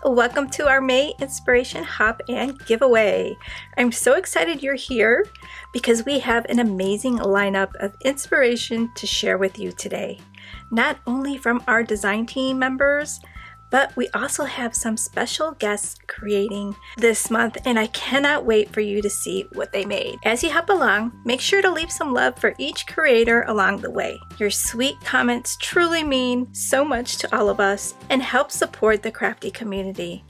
welcome to our May Inspiration Hop and Giveaway. I'm so excited you're here because we have an amazing lineup of inspiration to share with you today. Not only from our design team members, but we also have some special guests creating this month, and I cannot wait for you to see what they made. As you hop along, make sure to leave some love for each creator along the way. Your sweet comments truly mean so much to all of us and help support the crafty community.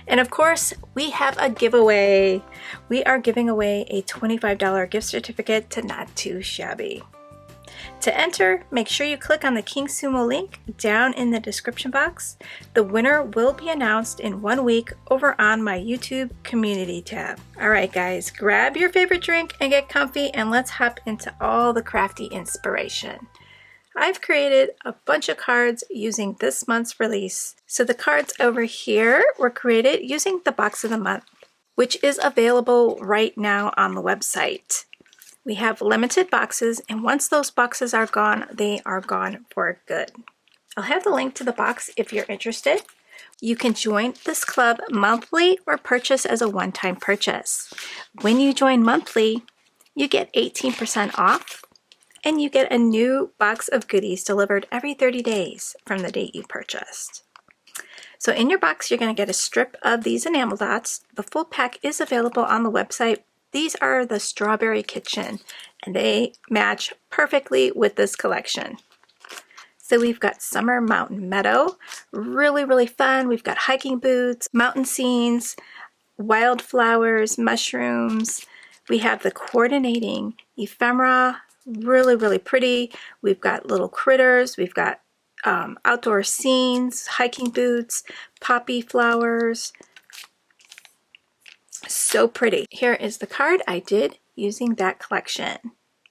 And of course, we have a giveaway. We are giving away a $25 gift certificate to Not Too Shabby. To enter, make sure you click on the King Sumo link down in the description box. The winner will be announced in 1 week over on my YouTube community tab. Alright guys, grab your favorite drink and get comfy, and let's hop into all the crafty inspiration. I've created a bunch of cards using this month's release. So the cards over here were created using the box of the month, which is available right now on the website. We have limited boxes, and once those boxes are gone, they are gone for good. I'll have the link to the box if you're interested. You can join this club monthly or purchase as a one-time purchase. When you join monthly, you get 18% off, and you get a new box of goodies delivered every 30 days from the date you purchased. So in your box, you're going to get a strip of these enamel dots. The full pack is available on the website. These are the Strawberry Kitchen, and they match perfectly with this collection. So we've got Summer Mountain Meadow, really fun. We've got hiking boots, mountain scenes, wildflowers, mushrooms. We have the coordinating ephemera, really pretty. We've got little critters. We've got outdoor scenes, hiking boots, poppy flowers. So pretty. Here is the card I did using that collection.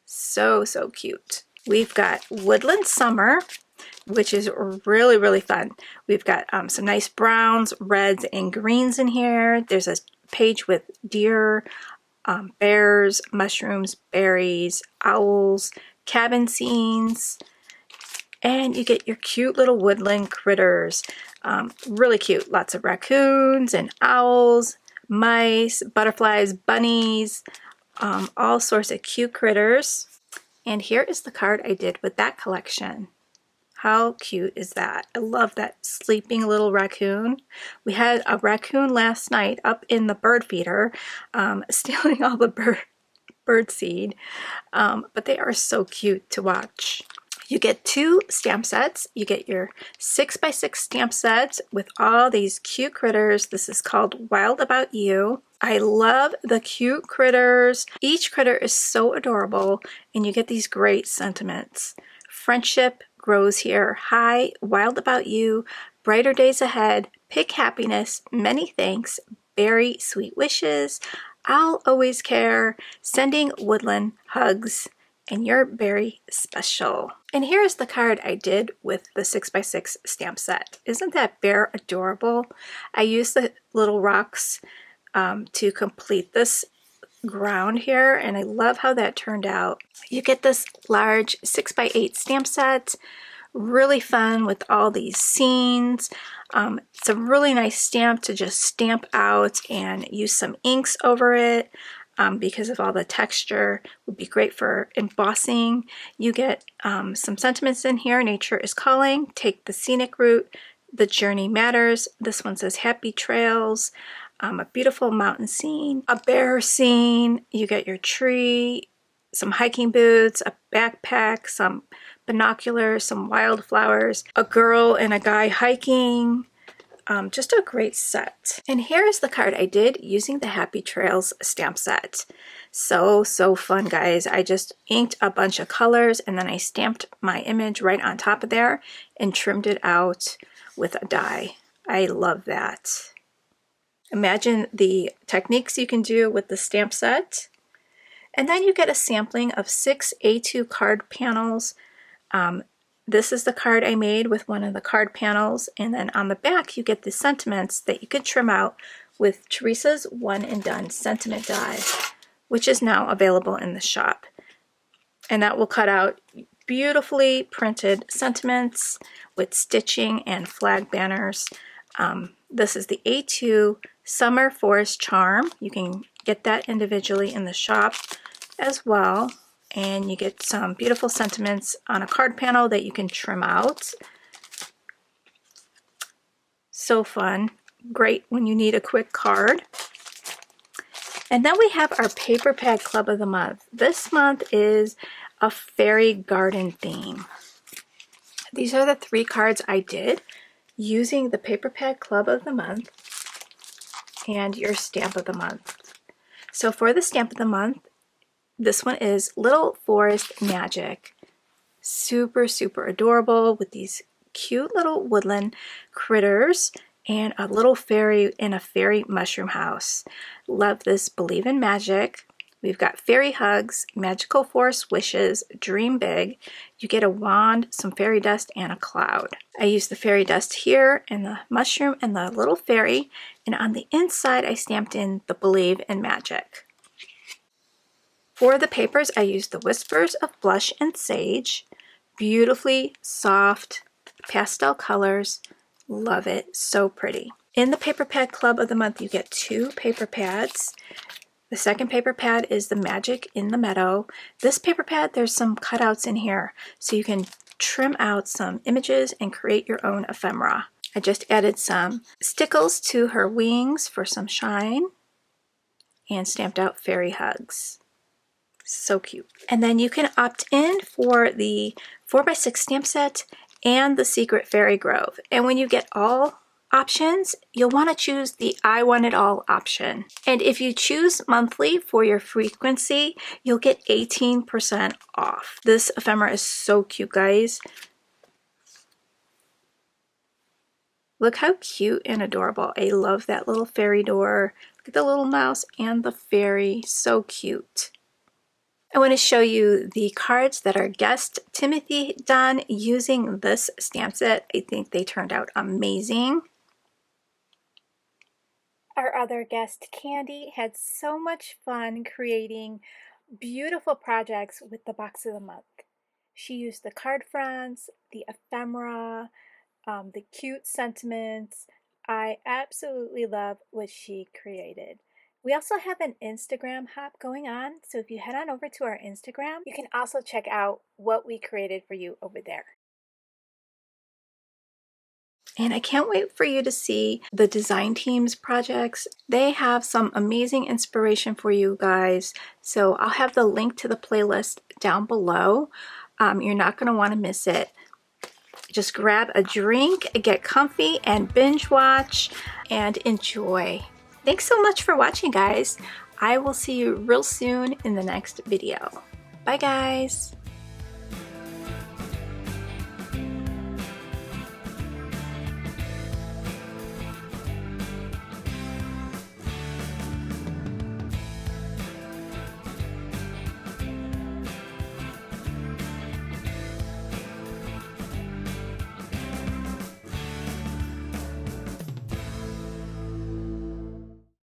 So cute. We've got Woodland Summer, which is really fun. We've got some nice browns, reds, and greens in here. There's a page with deer, bears, mushrooms, berries, owls, cabin scenes, and you get your cute little woodland critters. Really cute. Lots of raccoons and owls, mice, butterflies, bunnies, all sorts of cute critters. And here is the card I did with that collection. How cute is that? I love that sleeping little raccoon. We had a raccoon last night up in the bird feeder, stealing all the bird seed, but they are so cute to watch. You get 2 stamp sets. You get your 6x6 stamp sets with all these cute critters. This is called Wild About You. I love the cute critters. Each critter is so adorable, and you get these great sentiments. Friendship grows here. Hi, wild about you. Brighter days ahead. Pick happiness. Many thanks. Very sweet wishes. I'll always care. Sending woodland hugs. And you're very special. And here's the card I did with the 6x6 stamp set. Isn't that bear adorable? I used the little rocks to complete this ground here, and I love how that turned out. You get this large 6x8 stamp set. Really fun with all these scenes. It's a really nice stamp to just stamp out and use some inks over it. Because of all the texture, would be great for embossing. You get some sentiments in here. Nature is calling. Take the scenic route. The journey matters. This one says happy trails. A beautiful mountain scene. A bear scene. You get your tree. Some hiking boots. A backpack. Some binoculars. Some wildflowers. A girl and a guy hiking. Just a great set. And here's the card I did using the Happy Trails stamp set. So fun, guys. I just inked a bunch of colors, and then I stamped my image right on top of there and trimmed it out with a die. I love that. Imagine the techniques you can do with the stamp set. And then you get a sampling of 6 A2 card panels. This is the card I made with one of the card panels, and then on the back you get the sentiments that you could trim out with Teresa's One and Done sentiment die, which is now available in the shop. And that will cut out beautifully printed sentiments with stitching and flag banners. This is the A2 Summer Forest Charm. You can get that individually in the shop as well. And you get some beautiful sentiments on a card panel that you can trim out. So fun. Great when you need a quick card. And then we have our Paper Pad Club of the Month. This month is a fairy garden theme. These are the 3 cards I did using the Paper Pad Club of the Month and your Stamp of the Month. So for the Stamp of the Month, this one is Little Forest Magic. Super, super adorable with these cute little woodland critters and a little fairy in a fairy mushroom house. Love this. Believe in magic. We've got fairy hugs, magical forest wishes, dream big. You get a wand, some fairy dust, and a cloud. I used the fairy dust here and the mushroom and the little fairy. And on the inside, I stamped in the believe in magic. For the papers, I used the Whispers of Blush and Sage. Beautifully soft pastel colors. Love it. So pretty. In the Paper Pad Club of the Month, you get 2 paper pads. The second paper pad is the Magic in the Meadow. This paper pad, there's some cutouts in here, so you can trim out some images and create your own ephemera. I just added some stickles to her wings for some shine and stamped out fairy hugs. So cute. And then you can opt in for the 4x6 stamp set and the Secret Fairy Grove. And when you get all options, you'll want to choose the I Want It All option. And if you choose monthly for your frequency, you'll get 18% off. This ephemera is so cute, guys. Look how cute and adorable. I love that little fairy door. Look at the little mouse and the fairy. So cute. I want to show you the cards that our guest Timothy done using this stamp set. I think they turned out amazing. Our other guest, Candy, had so much fun creating beautiful projects with the Box of the Month. She used the card fronts, the ephemera, the cute sentiments. I absolutely love what she created. We also have an Instagram hop going on, so if you head on over to our Instagram, you can also check out what we created for you over there. And I can't wait for you to see the design team's projects. They have some amazing inspiration for you guys. So I'll have the link to the playlist down below. You're not going to want to miss it. Just grab a drink, get comfy, and binge watch and enjoy. Thanks so much for watching, guys. I will see you real soon in the next video. Bye, guys.